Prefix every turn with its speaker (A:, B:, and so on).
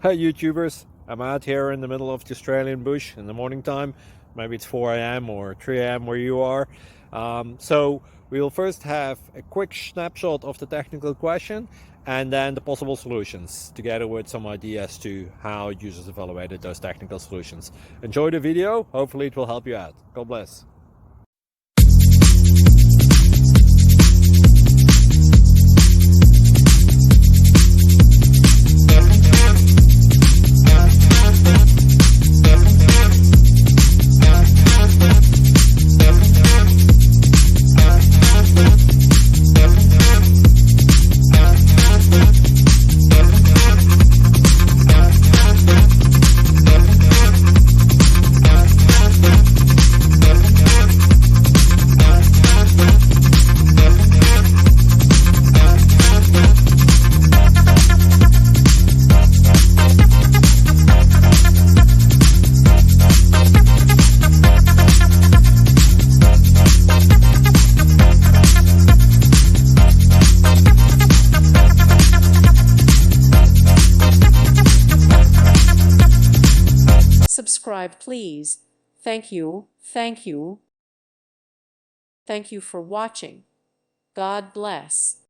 A: Hey YouTubers, I'm out here in the middle of the Australian bush in the morning time. Maybe it's 4 a.m. or 3 a.m. where you are. So we'll first have a quick snapshot of the technical question and then the possible solutions, together with some ideas to how users evaluated those technical solutions. Enjoy the video, hopefully it will help you out. God bless.
B: Subscribe, please. Thank you. Thank you. Thank you for watching. God bless.